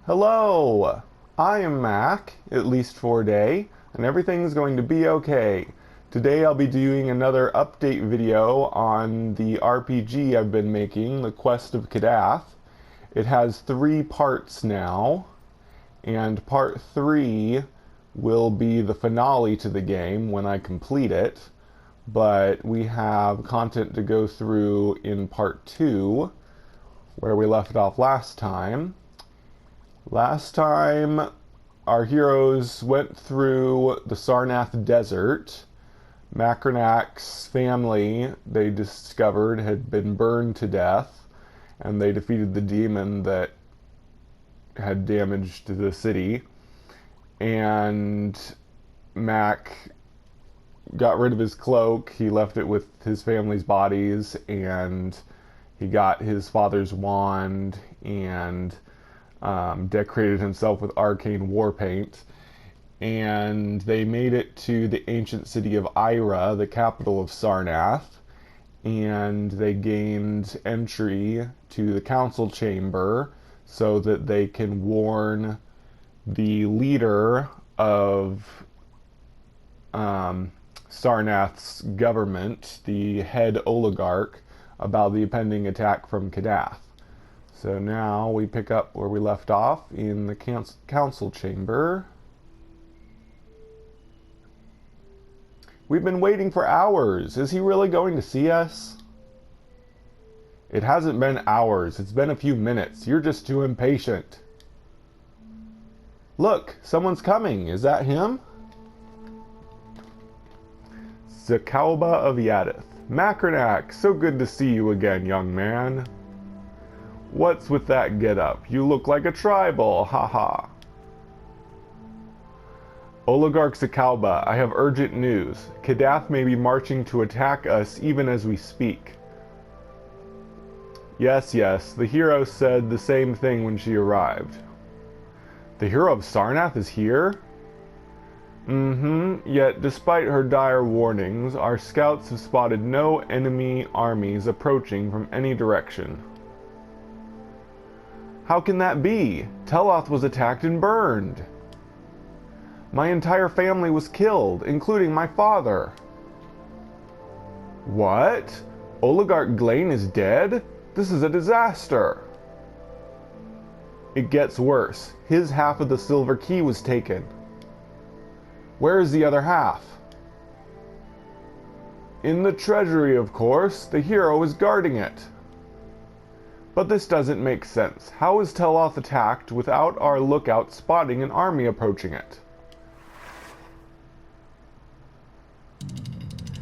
Hello! I am Mac, at least for a day, and everything's going to be okay. Today I'll be doing another update video on the RPG I've been making, The Quest of Kadath. It has 3 parts now, and part 3 will be the finale to the game when I complete it, but we have content to go through in part 2, where we left off last time. Last time, our heroes went through the Sarnath Desert. Macronach's family, they discovered, had been burned to death, and they defeated the demon that had damaged the city. And Mac got rid of his cloak, he left it with his family's bodies, and he got his father's wand, and decorated himself with arcane war paint, and they made it to the ancient city of Ira, the capital of Sarnath, and they gained entry to the council chamber so that they can warn the leader of Sarnath's government, the head oligarch, about the impending attack from Kadath. So now we pick up where we left off in the council chamber. We've been waiting for hours. Is he really going to see us? It hasn't been hours. It's been a few minutes. You're just too impatient. Look, someone's coming. Is that him? Zakauba of Yadith. Macronach, so good to see you again, young man. What's with that get-up? You look like a tribal, haha. Oligarch Zakauba, I have urgent news. Kadath may be marching to attack us even as we speak. Yes, the hero said the same thing when she arrived. The hero of Sarnath is here? Yet despite her dire warnings, our scouts have spotted no enemy armies approaching from any direction. How can that be? Teloth was attacked and burned. My entire family was killed, including my father. What? Oligarch Glain is dead? This is a disaster. It gets worse. His half of the silver key was taken. Where is the other half? In the treasury, of course. The hero is guarding it. But this doesn't make sense. How is Teloth attacked without our lookout spotting an army approaching it?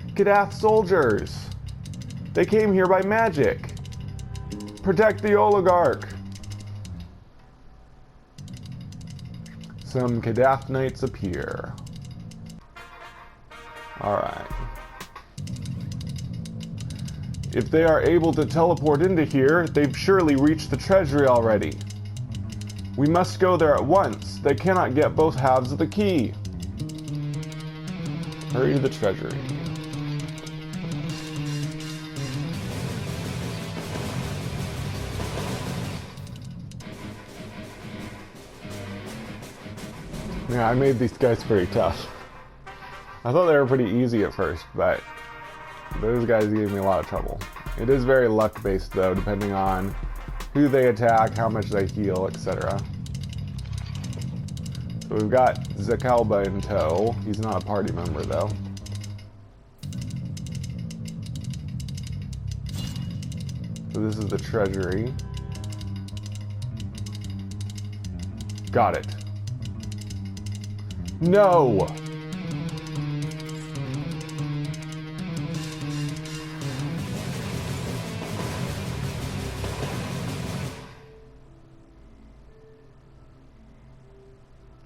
Kadath soldiers! They came here by magic! Protect the oligarch! Some Kadath knights appear. Alright. If they are able to teleport into here, they've surely reached the treasury already. We must go there at once. They cannot get both halves of the key. Hurry to the treasury. Yeah, I made these guys pretty tough. I thought they were pretty easy at first, but those guys gave me a lot of trouble. It is very luck-based, though, depending on who they attack, how much they heal, etc. So we've got Zakauba in tow. He's not a party member, though. So this is the treasury. Got it. No!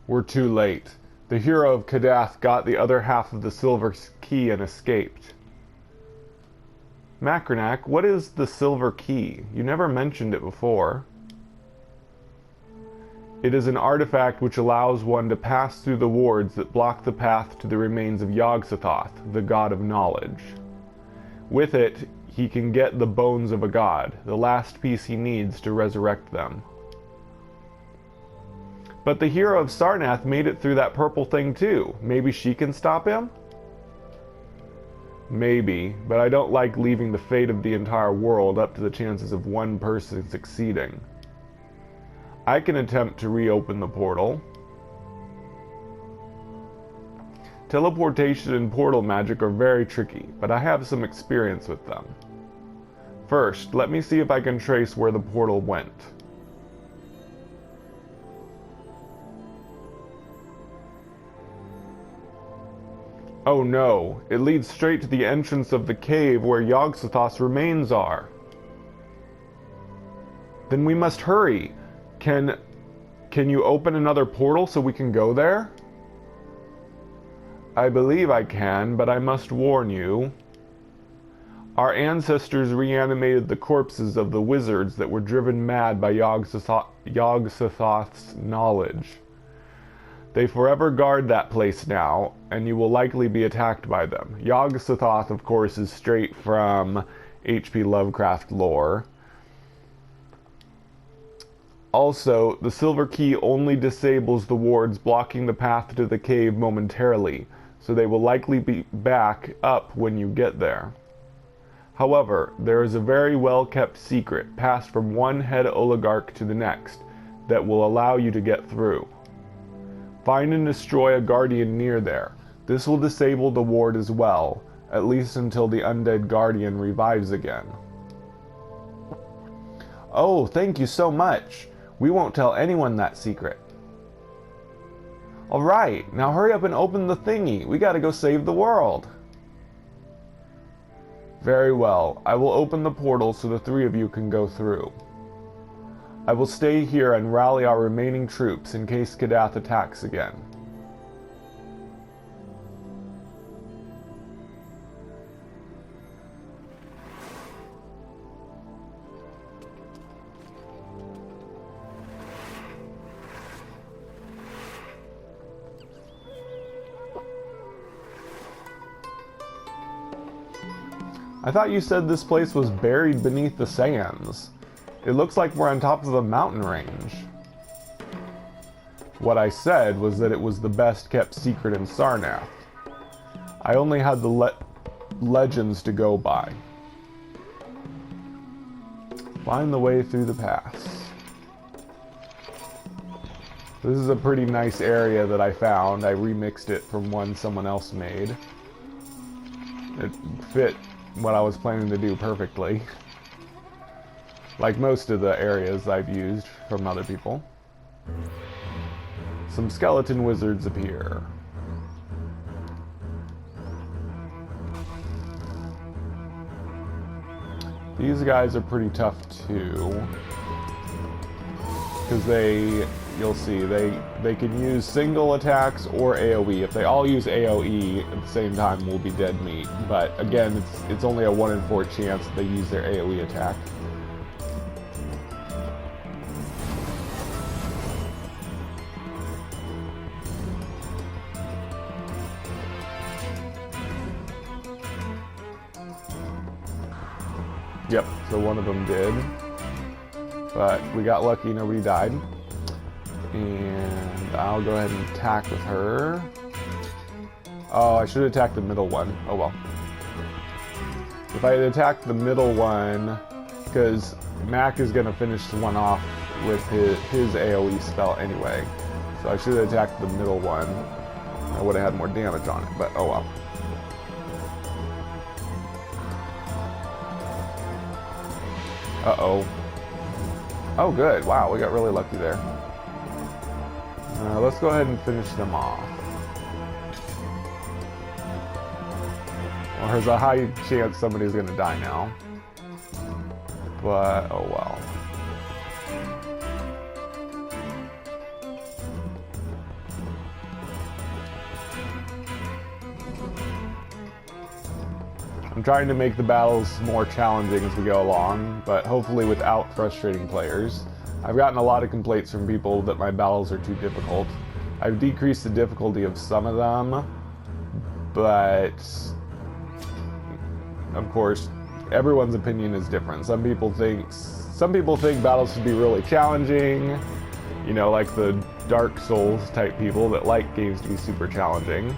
We're too late. The hero of Kadath got the other half of the silver key and escaped. Macronach, what is the silver key? You never mentioned it before. It is an artifact which allows one to pass through the wards that block the path to the remains of Yog-Sothoth, the god of knowledge. With it, he can get the bones of a god, the last piece he needs to resurrect them. But the hero of Sarnath made it through that purple thing too. Maybe she can stop him? Maybe, but I don't like leaving the fate of the entire world up to the chances of one person succeeding. I can attempt to reopen the portal. Teleportation and portal magic are very tricky, but I have some experience with them. First, let me see if I can trace where the portal went. Oh no, it leads straight to the entrance of the cave where Yog-Sothoth's remains are. Then we must hurry. Can you open another portal so we can go there? I believe I can, but I must warn you. Our ancestors reanimated the corpses of the wizards that were driven mad by Yog-Sothoth's knowledge. They forever guard that place now, and you will likely be attacked by them. Yog-Sothoth, of course, is straight from H.P. Lovecraft lore. Also, the Silver Key only disables the wards blocking the path to the cave momentarily, so they will likely be back up when you get there. However, there is a very well-kept secret, passed from one head oligarch to the next, that will allow you to get through. Find and destroy a guardian near there. This will disable the ward as well, at least until the undead guardian revives again. Oh, thank you so much. We won't tell anyone that secret. Alright, now hurry up and open the thingy. We gotta go save the world. Very well, I will open the portal so the three of you can go through. I will stay here and rally our remaining troops in case Kadath attacks again. I thought you said this place was buried beneath the sands. It looks like we're on top of a mountain range. What I said was that it was the best kept secret in Sarnath. I only had the legends to go by. Find the way through the pass. This is a pretty nice area that I found. I remixed it from one someone else made. It fit what I was planning to do perfectly. Like most of the areas I've used from other people. Some skeleton wizards appear. These guys are pretty tough too. Because you'll see, they can use single attacks or AoE. If they all use AoE at the same time, we'll be dead meat. But again, it's only a 1 in 4 chance that they use their AoE attack. Yep, so one of them did. But we got lucky, nobody died. And I'll go ahead and attack with her. Oh, I should have attacked the middle one. Oh well. If I had attacked the middle one, because Mac is going to finish one off with his AoE spell anyway. So I should have attacked the middle one. I would have had more damage on it, but oh well. Uh-oh. Oh, good. Wow, we got really lucky there. Let's go ahead and finish them off. Well, there's a high chance somebody's going to die now. But, oh well. I'm trying to make the battles more challenging as we go along, but hopefully without frustrating players. I've gotten a lot of complaints from people that my battles are too difficult. I've decreased the difficulty of some of them, but of course, everyone's opinion is different. Some people think battles should be really challenging, you know, like the Dark Souls type people that like games to be super challenging,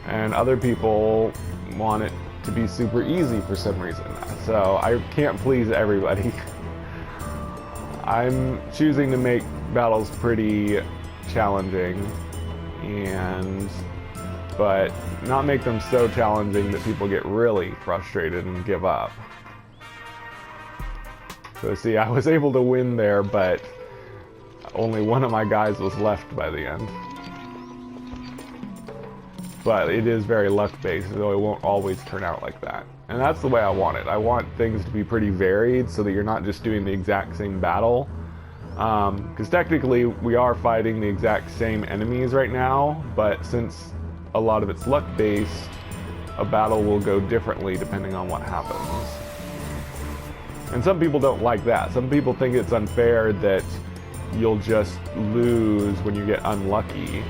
and other people want it to be super easy for some reason. So I can't please everybody. I'm choosing to make battles pretty challenging, but not make them so challenging that people get really frustrated and give up. So see, I was able to win there, but only one of my guys was left by the end. But it is very luck-based, so it won't always turn out like that. And that's the way I want it. I want things to be pretty varied so that you're not just doing the exact same battle. Because technically, we are fighting the exact same enemies right now, but since a lot of it's luck-based, a battle will go differently depending on what happens. And some people don't like that. Some people think it's unfair that you'll just lose when you get unlucky.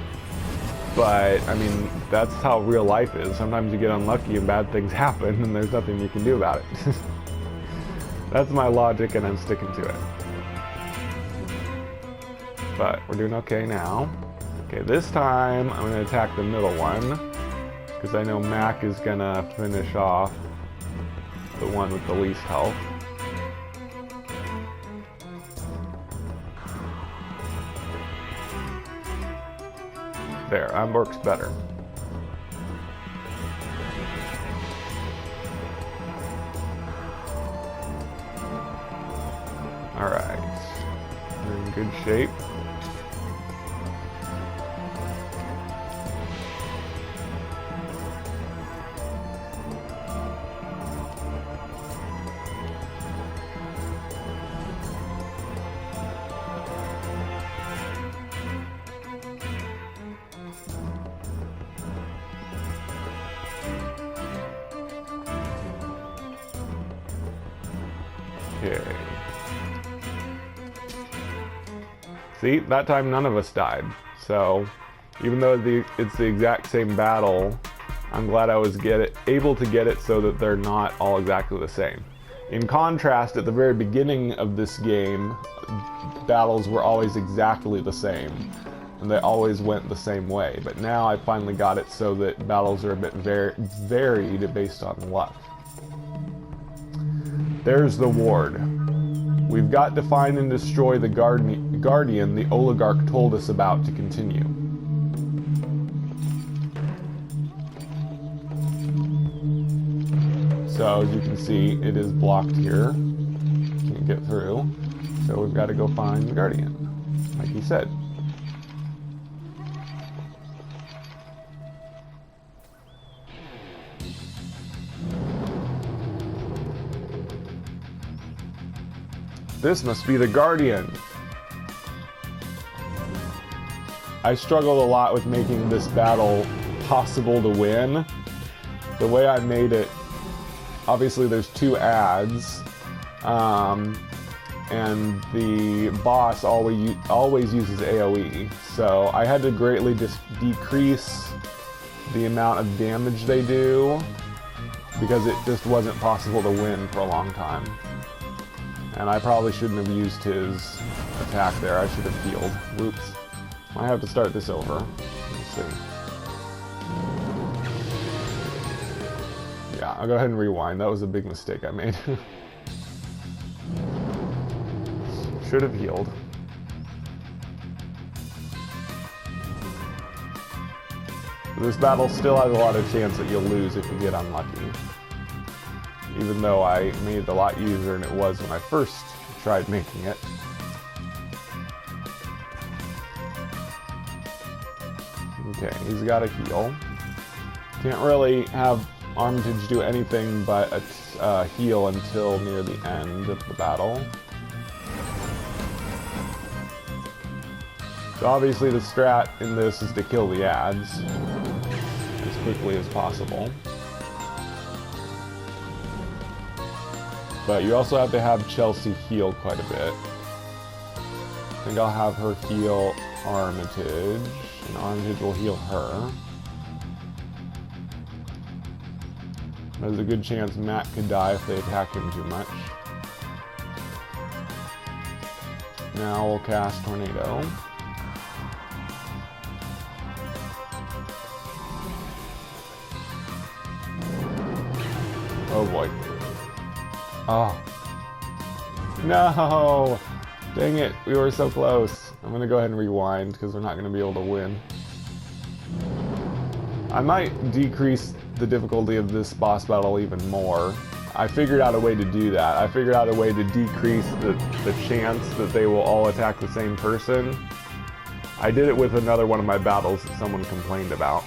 But, I mean, that's how real life is. Sometimes you get unlucky and bad things happen, and there's nothing you can do about it. That's my logic, and I'm sticking to it. But we're doing okay now. Okay, this time I'm going to attack the middle one, because I know Mac is going to finish off the one with the least health. There, that works better. Alright, we're in good shape. Okay. See, that time none of us died. So, even though it's the exact same battle, I'm glad I was able to get it so that they're not all exactly the same. In contrast, at the very beginning of this game, battles were always exactly the same, and they always went the same way. But now I finally got it so that battles are a bit varied based on luck. There's the ward. We've got to find and destroy the guardian the oligarch told us about to continue. So as you can see, it is blocked here. Can't get through. So we've got to go find the guardian, like he said. This must be the guardian. I struggled a lot with making this battle possible to win. The way I made it, obviously there's two ads, and the boss always uses AoE. So I had to greatly decrease the amount of damage they do because it just wasn't possible to win for a long time. And I probably shouldn't have used his attack there. I should have healed. Whoops. I have to start this over. Let's see. Yeah, I'll go ahead and rewind. That was a big mistake I made. Should have healed. This battle still has a lot of chance that you'll lose if you get unlucky. Even though I made it a lot easier than it was when I first tried making it. Okay, he's got a heal. Can't really have Armitage do anything but heal until near the end of the battle. So obviously the strat in this is to kill the ads as quickly as possible. But you also have to have Chelsea heal quite a bit. I think I'll have her heal Armitage, and Armitage will heal her. There's a good chance Matt could die if they attack him too much. Now we'll cast Tornado. Oh boy. Oh. No! Dang it, we were so close. I'm gonna go ahead and rewind because we're not gonna be able to win. I might decrease the difficulty of this boss battle even more. I figured out a way to do that. I figured out a way to decrease the chance that they will all attack the same person. I did it with another one of my battles that someone complained about.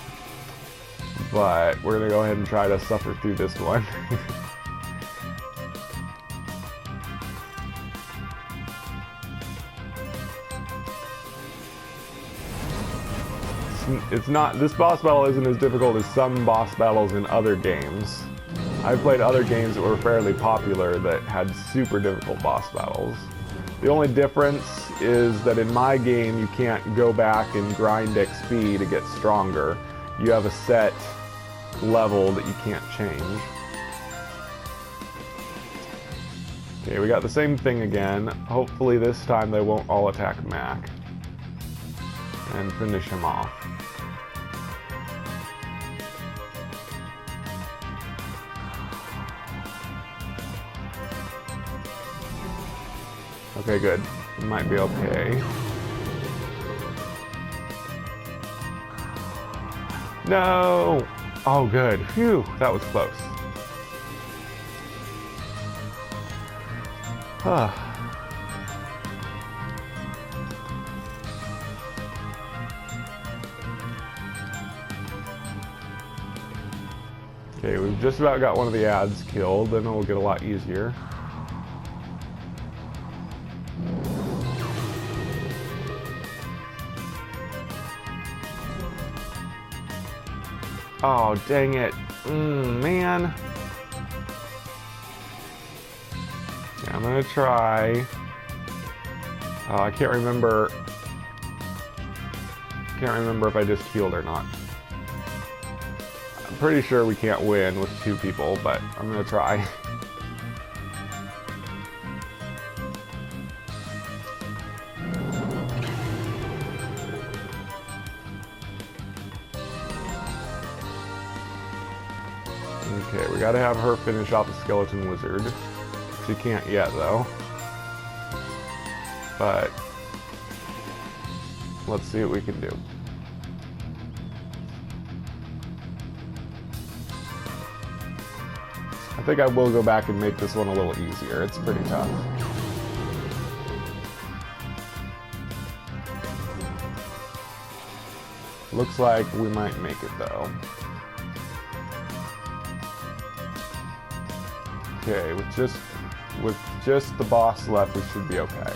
But we're gonna go ahead and try to suffer through this one. It's not, this boss battle isn't as difficult as some boss battles in other games. I've played other games that were fairly popular that had super difficult boss battles. The only difference is that in my game you can't go back and grind XP to get stronger. You have a set level that you can't change. Okay, we got the same thing again. Hopefully this time they won't all attack Mac. And finish him off. Okay, good. It might be okay. No! Oh, good. Phew, that was close. Okay, we've just about got one of the ads killed, then it'll get a lot easier. Oh, dang it. Man. Yeah, I'm gonna try. I can't remember if I just healed or not. I'm pretty sure we can't win with two people, but I'm gonna try. Okay, we gotta have her finish off the skeleton wizard. She can't yet, though. But let's see what we can do. I think I will go back and make this one a little easier. It's pretty tough. Looks like we might make it, though. Okay, with just the boss left, we should be okay.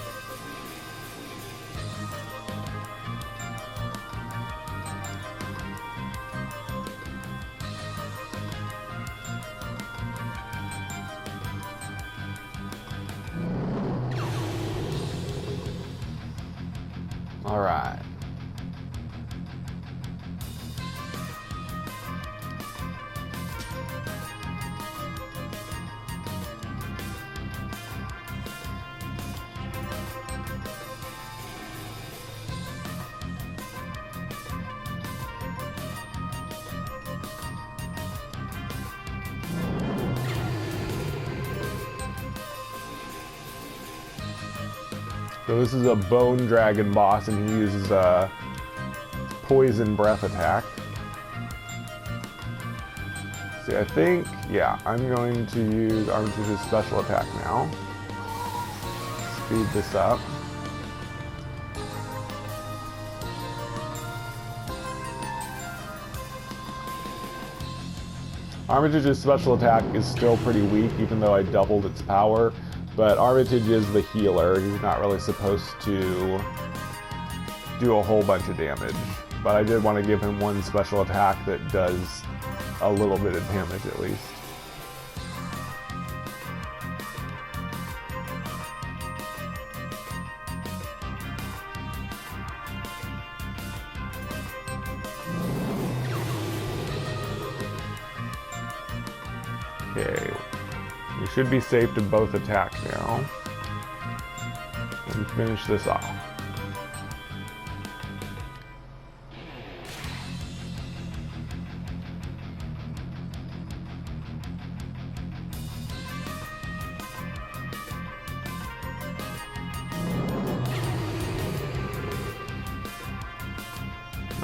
All right. So this is a bone dragon boss, and he uses a poison breath attack. See, I think, yeah, I'm going to use Armitage's special attack now. Speed this up. Armitage's special attack is still pretty weak, even though I doubled its power. But Armitage is the healer. He's not really supposed to do a whole bunch of damage. But I did want to give him one special attack that does a little bit of damage at least. Okay. We should be safe to both attack now. And finish this off.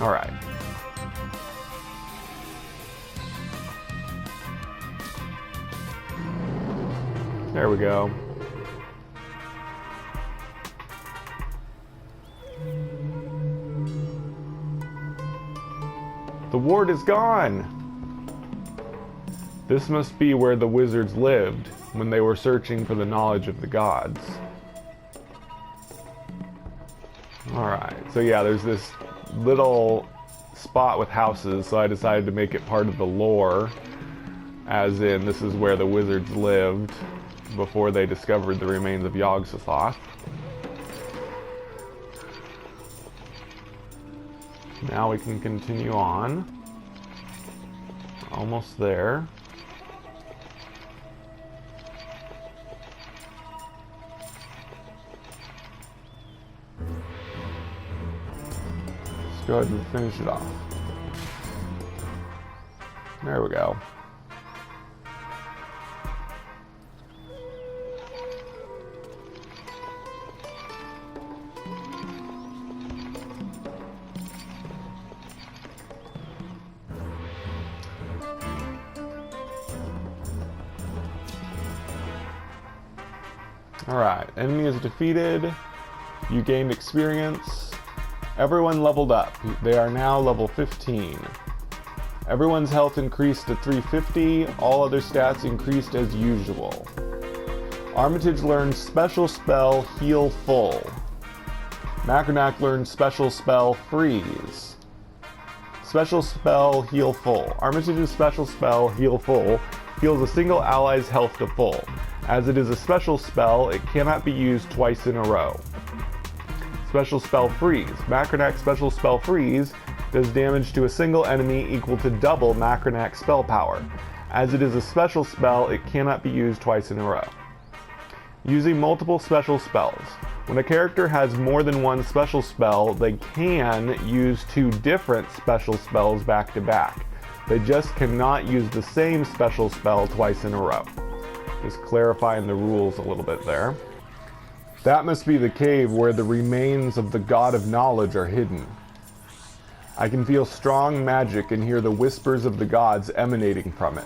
Alright. There we go. The ward is gone! This must be where the wizards lived when they were searching for the knowledge of the gods. Alright, so yeah, there's this little spot with houses, so I decided to make it part of the lore, as in this is where the wizards lived before they discovered the remains of Yog-Sothoth. Now we can continue on. Almost there. Let's go ahead and finish it off. There we go. Alright, enemy is defeated. You gained experience. Everyone leveled up. They are now level 15. Everyone's health increased to 350. All other stats increased as usual. Armitage learned special spell Heal Full. Macronac learned special spell Freeze. Special spell Heal Full. Armitage's special spell Heal Full heals a single ally's health to full. As it is a special spell, it cannot be used twice in a row. Special spell Freeze. Macronac's special spell Freeze does damage to a single enemy equal to double Macronac's spell power. As it is a special spell, it cannot be used twice in a row. Using multiple special spells. When a character has more than one special spell, they can use two different special spells back to back. They just cannot use the same special spell twice in a row. Just clarifying the rules a little bit there. That must be the cave where the remains of the God of Knowledge are hidden. I can feel strong magic and hear the whispers of the gods emanating from it.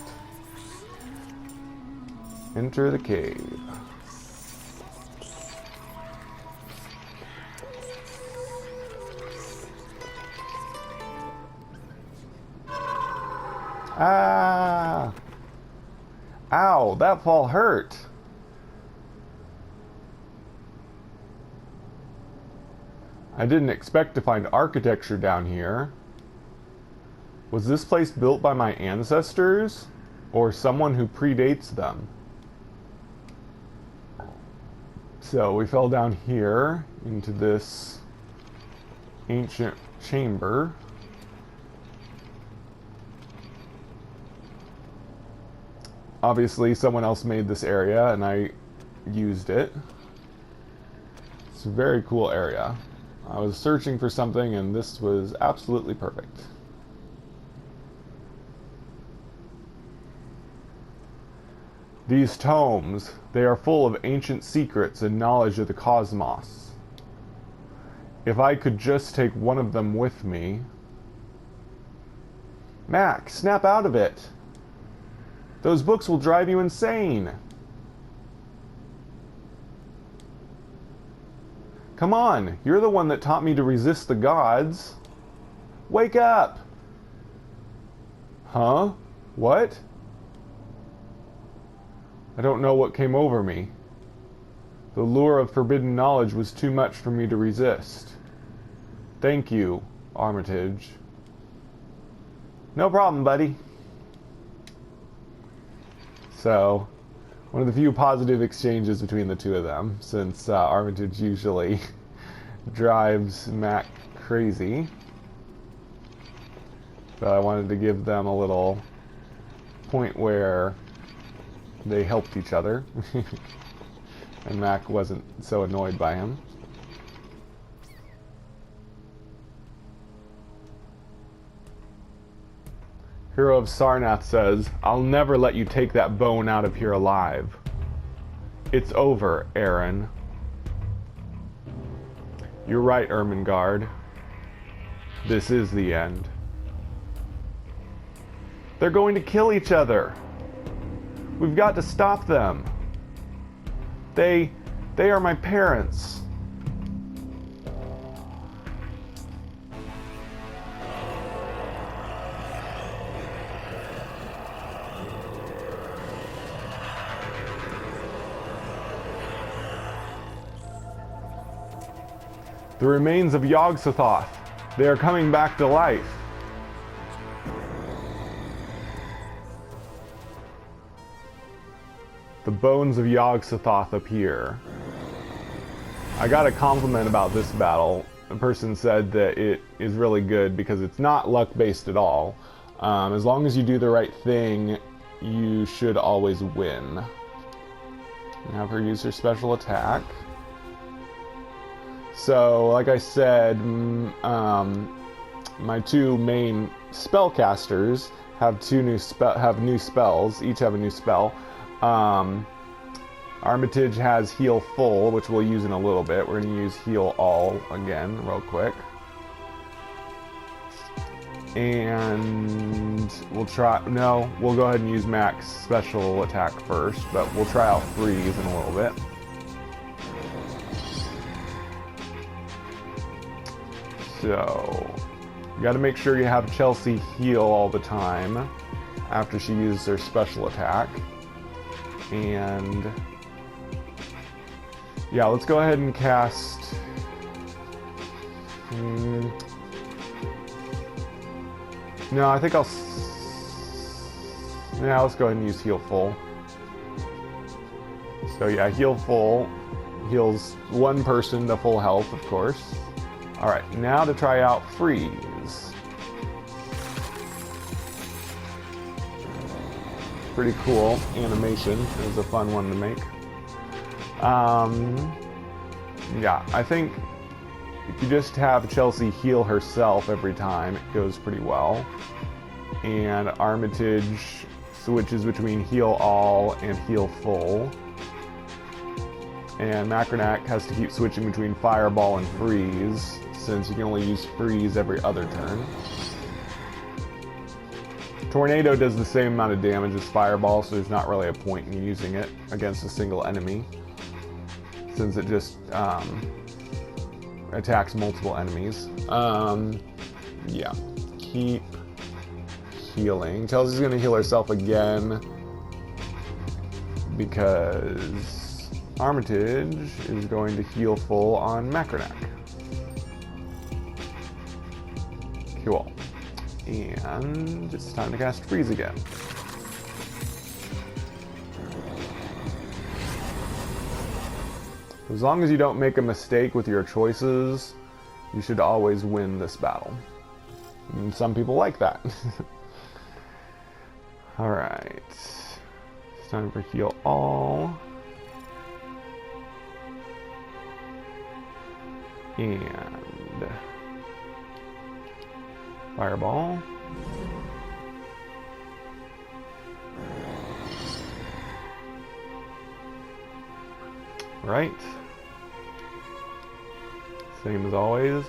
Enter the cave. Ah! Ow, that fall hurt. I didn't expect to find architecture down here. Was this place built by my ancestors? Or someone who predates them? So we fell down here into this ancient chamber. Obviously, someone else made this area, and I used it. It's a very cool area. I was searching for something, and this was absolutely perfect. These tomes, they are full of ancient secrets and knowledge of the cosmos. If I could just take one of them with me... Mac, snap out of it! Those books will drive you insane. Come on, you're the one that taught me to resist the gods. Wake up! Huh? What? I don't know what came over me. The lure of forbidden knowledge was too much for me to resist. Thank you, Armitage. No problem, buddy. So, one of the few positive exchanges between the two of them, since Armitage usually drives Mac crazy. But I wanted to give them a little point where they helped each other, and Mac wasn't so annoyed by him. Hero of Sarnath says, I'll never let you take that bone out of here alive. It's over, Aaron. You're right, Ermengarde. This is the end. They're going to kill each other. We've got to stop them. They are my parents. The remains of Yog-Sothoth. They are coming back to life. The bones of Yog-Sothoth appear. I got a compliment about this battle. A person said that it is really good because it's not luck-based at all. As long as you do the right thing, you should always win. Have her use her special attack. So, like I said, my two main spellcasters have new spells. Each have a new spell. Armitage has Heal Full, which we'll use in a little bit. We're going to use Heal All again, real quick. And we'll go ahead and use Mac's special attack first, but we'll try out Freeze in a little bit. So, you got to make sure you have Chelsea heal all the time after she uses her special attack. And yeah, let's go ahead and cast. No, I think yeah, let's go ahead and use Heal Full. So yeah, Heal Full heals one person to full health, of course. Alright, now to try out Freeze. Pretty cool animation. It was a fun one to make. Yeah, I think if you just have Chelsea heal herself every time, it goes pretty well. And Armitage switches between Heal All and Heal Full. And Macronac has to keep switching between Fireball and Freeze, since you can only use Freeze every other turn. Tornado does the same amount of damage as Fireball, so there's not really a point in using it against a single enemy, since it just attacks multiple enemies. Yeah, keep healing. Chelsea's gonna heal herself again because Armitage is going to Heal Full on Macronac. Cool. And it's time to cast Freeze again. As long as you don't make a mistake with your choices, you should always win this battle. And some people like that. Alright. It's time for Heal All. And Fireball. Right. Same as always.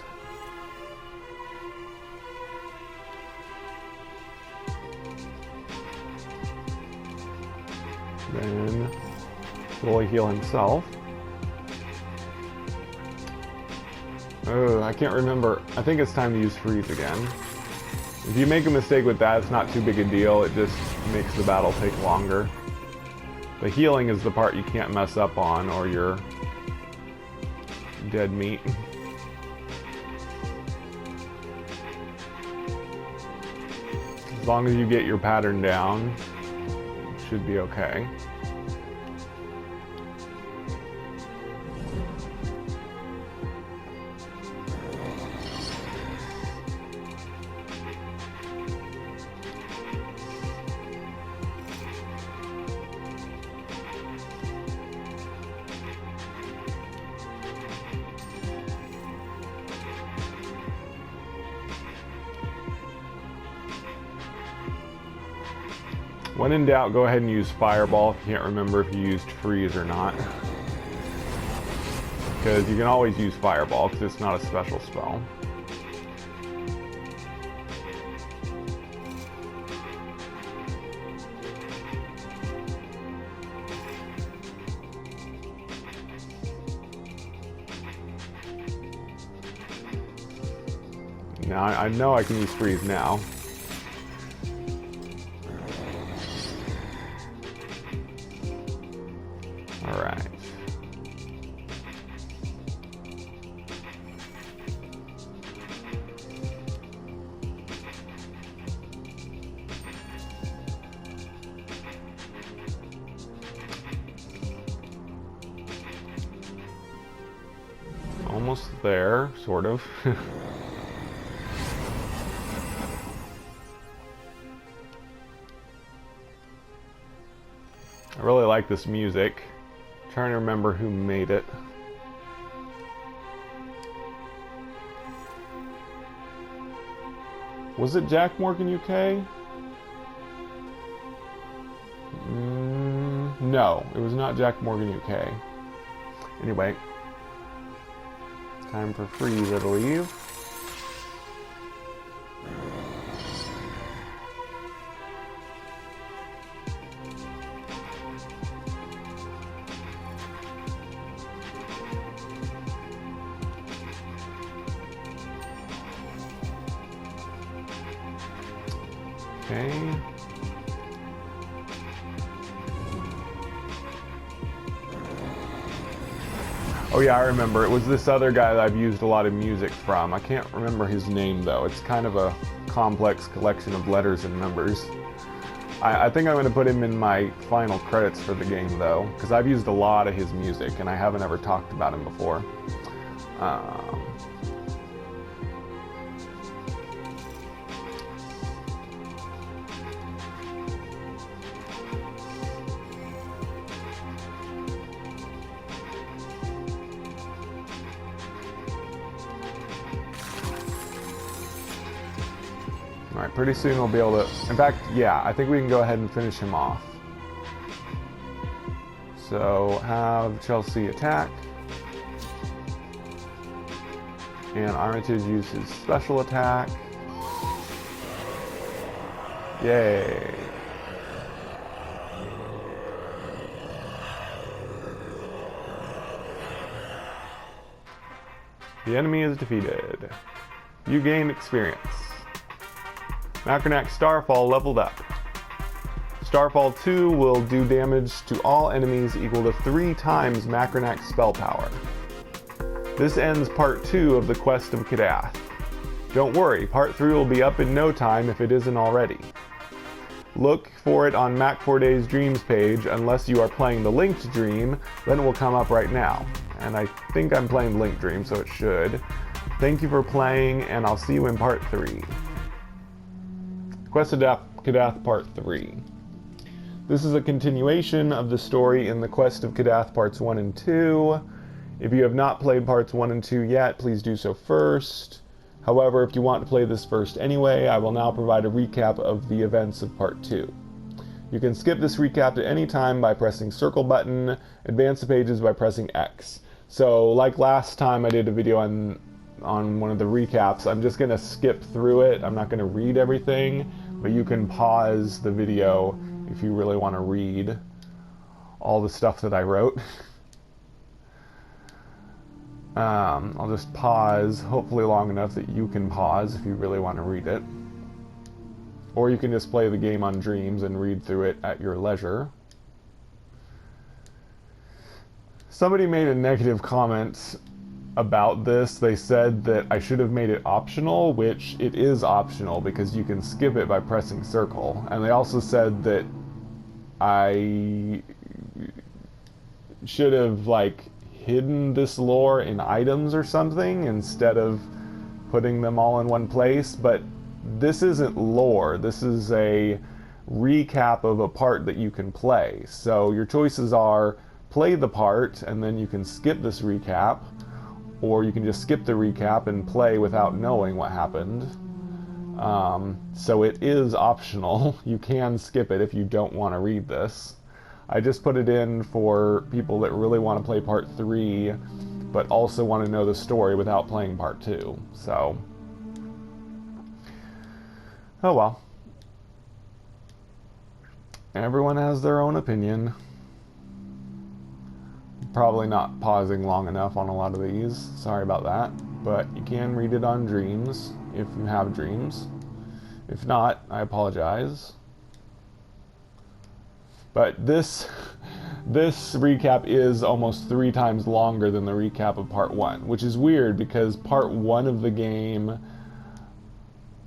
Then slowly heal himself. Oh, I can't remember. I think it's time to use Freeze again. If you make a mistake with that, it's not too big a deal. It just makes the battle take longer. The healing is the part you can't mess up on, or you're dead meat. As long as you get your pattern down, it should be okay. When in doubt, go ahead and use Fireball if you can't remember if you used Freeze or not. Because you can always use Fireball because it's not a special spell. Now, I know I can use freeze now. Alright. Almost there, sort of. I really like this music. I'm trying to remember who made it. Was it Jack Morgan UK? No, it was not Jack Morgan UK. Anyway. Time for freeze, I believe. Okay. Oh yeah, I remember. It was this other guy that I've used a lot of music from. I can't remember his name though. It's kind of a complex collection of letters and numbers. I think I'm going to put him in my final credits for the game though, because I've used a lot of his music and I haven't ever talked about him before. Alright, pretty soon we'll be able to... In fact, yeah, I think we can go ahead and finish him off. So, have Chelsea attack. And Armitage use his special attack. Yay! The enemy is defeated. You gain experience. Macronac Starfall leveled up. Starfall 2 will do damage to all enemies equal to 3 times Macronac's spell power. This ends part 2 of the Quest of Kadath. Don't worry, part 3 will be up in no time if it isn't already. Look for it on Mac4Days Dreams page unless you are playing the Linked Dream, then it will come up right now. And I think I'm playing Linked Dream, so it should. Thank you for playing, and I'll see you in part 3. Quest of Kadath Part 3. This is a continuation of the story in the Quest of Kadath Parts 1 and 2. If you have not played Parts 1 and 2 yet, please do so first. However, if you want to play this first anyway, I will now provide a recap of the events of Part 2. You can skip this recap at any time by pressing circle button, advance the pages by pressing X. So, like last time I did a video on one of the recaps, I'm just going to skip through it. I'm not going to read everything, but you can pause the video if you really want to read all the stuff that I wrote. I'll just pause, hopefully long enough that you can pause if you really want to read it. Or you can just play the game on Dreams and read through it at your leisure. Somebody made a negative comment about this. They said that I should have made it optional, which it is optional because you can skip it by pressing circle. And they also said that I should have like hidden this lore in items or something instead of putting them all in one place, but this isn't lore. This is a recap of a part that you can play. So your choices are play the part and then you can skip this recap, or you can just skip the recap and play without knowing what happened. So it is optional. You can skip it if you don't want to read this. I just put it in for people that really want to play part 3, but also want to know the story without playing part 2. So, oh well. Everyone has their own opinion. Probably not pausing long enough on a lot of these. Sorry about that. but you can read it on Dreams if you have Dreams. If not, I apologize. But this recap is almost 3 times longer than the recap of part 1, which is weird because part 1 of the game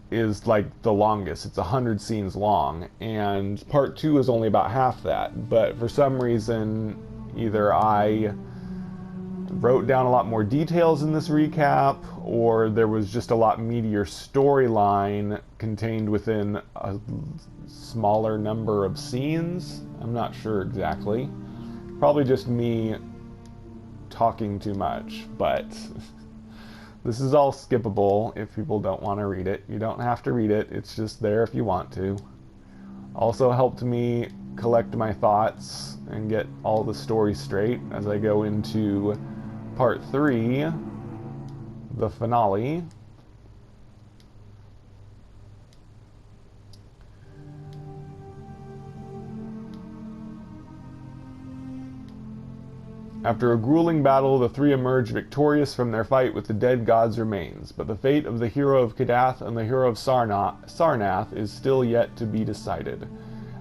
is like the longest. It's 100 scenes long, and part 2 is only about half that. But for some reason, either I wrote down a lot more details in this recap, or there was just a lot meatier storyline contained within a smaller number of scenes. I'm not sure exactly. Probably just me talking too much, but this is all skippable if people don't want to read it. You don't have to read it, it's just there if you want to. Also helped me collect my thoughts and get all the story straight as I go into part 3, the finale. After a grueling battle, the 3 emerged victorious from their fight with the dead god's remains, but the fate of the hero of Kadath and the hero of Sarnath is still yet to be decided.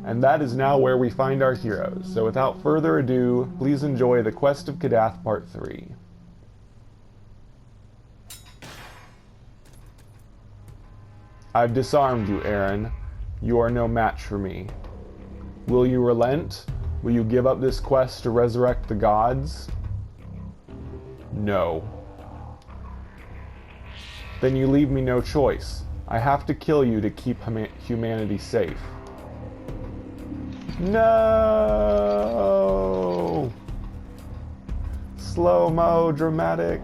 And that is now where we find our heroes. So without further ado, please enjoy The Quest of Kadath Part 3. I've disarmed you, Aaron. You are no match for me. Will you relent? Will you give up this quest to resurrect the gods? No. Then you leave me no choice. I have to kill you to keep humanity safe. No! Slow-mo dramatic.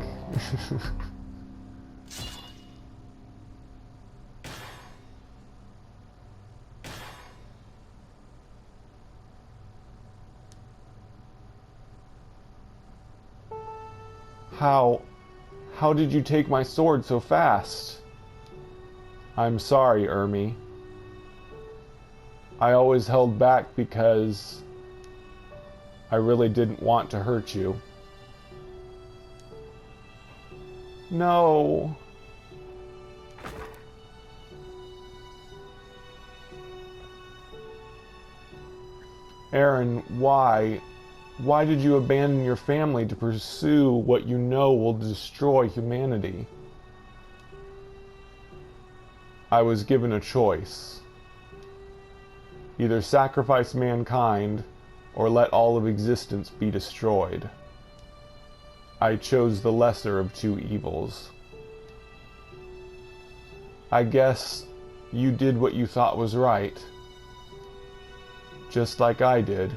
How did you take my sword so fast? I'm sorry, Ermi. I always held back because I really didn't want to hurt you. No. Aaron, why? Why did you abandon your family to pursue what you know will destroy humanity? I was given a choice. Either sacrifice mankind, or let all of existence be destroyed. I chose the lesser of 2 evils. I guess you did what you thought was right. Just like I did.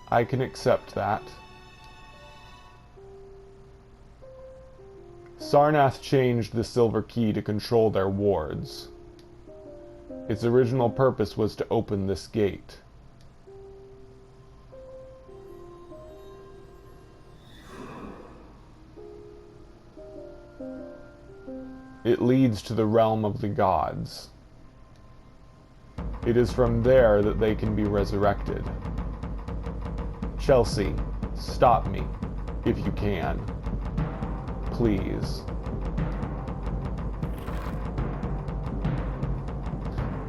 I can accept that. Sarnath changed the Silver Key to control their wards. Its original purpose was to open this gate. It leads to the realm of the gods. It is from there that they can be resurrected. Chelsea, stop me, if you can. Please.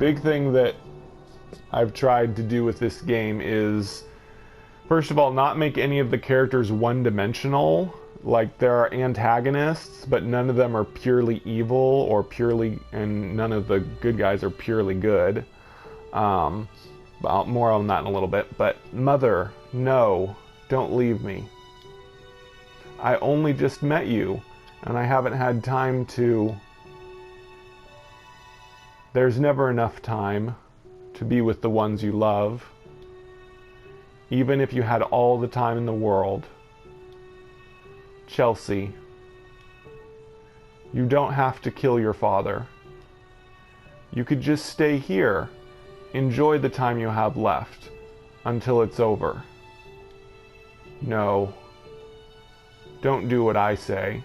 Big thing that I've tried to do with this game is, first of all, not make any of the characters one-dimensional. Like, there are antagonists, but none of them are purely evil or purely, and none of the good guys are purely good. More on that in a little bit. But Mother, no, don't leave me. I only just met you, and I haven't had time to... There's never enough time to be with the ones you love. Even if you had all the time in the world. Chelsea, you don't have to kill your father. You could just stay here. Enjoy the time you have left, until it's over. No. Don't do what I say.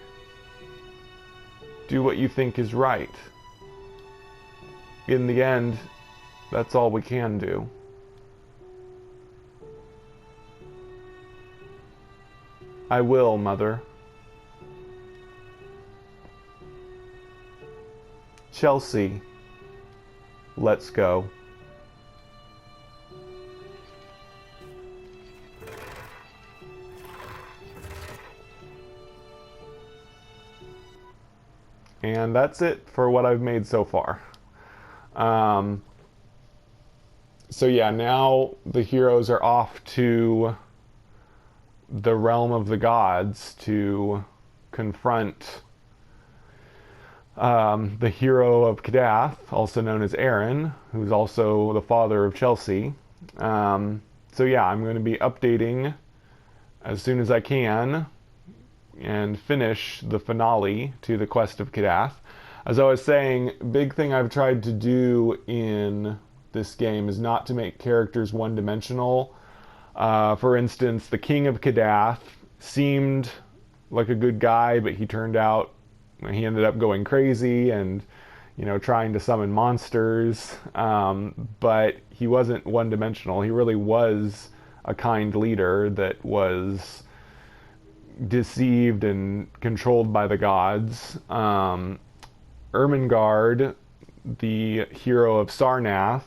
Do what you think is right. In the end, that's all we can do. I will, Mother. Chelsea. Let's go. And that's it for what I've made so far. So yeah, now the heroes are off to the realm of the gods to confront the hero of Kadath, also known as Aaron, who's also the father of Chelsea. So yeah, I'm going to be updating as soon as I can and finish the finale to the Quest of Kadath. As I was saying, big thing I've tried to do in this game is not to make characters one-dimensional. For instance, the King of Kadath seemed like a good guy, but he ended up going crazy and, trying to summon monsters. But he wasn't one-dimensional. He really was a kind leader that was deceived and controlled by the gods. Ermengarde, the hero of Sarnath,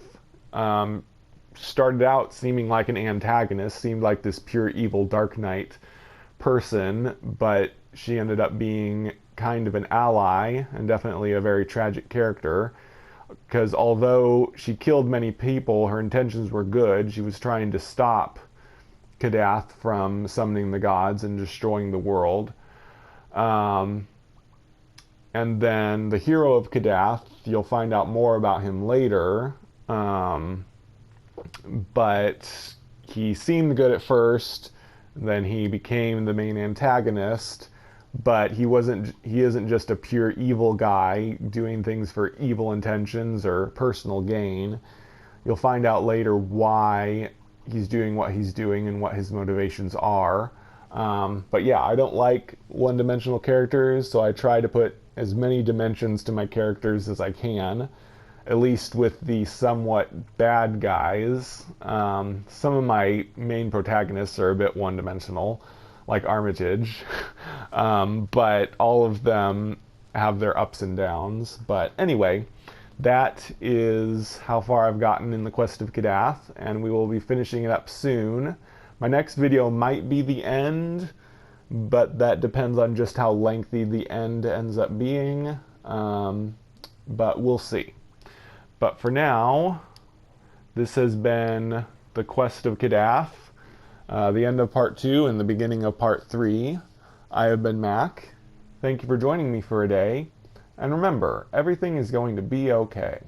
started out seeming like an antagonist, seemed like this pure evil Dark Knight person, but she ended up being kind of an ally and definitely a very tragic character, because although she killed many people, her intentions were good. She was trying to stop Kadath from summoning the gods and destroying the world. And then the hero of Kadath, you'll find out more about him later, but he seemed good at first, then he became the main antagonist, but he isn't just a pure evil guy doing things for evil intentions or personal gain. You'll find out later why he's doing what he's doing and what his motivations are. But yeah, I don't like one-dimensional characters, so I try to put as many dimensions to my characters as I can, at least with the somewhat bad guys. Some of my main protagonists are a bit one-dimensional, like Armitage, but all of them have their ups and downs. But anyway, that is how far I've gotten in the Quest of Kadath, and we will be finishing it up soon. My next video might be the end, but that depends on just how lengthy the end ends up being, but we'll see. But for now, this has been the Quest of Kadath, the end of part 2 and the beginning of part 3. I have been Mac. Thank you for joining me for a day, and remember, everything is going to be okay.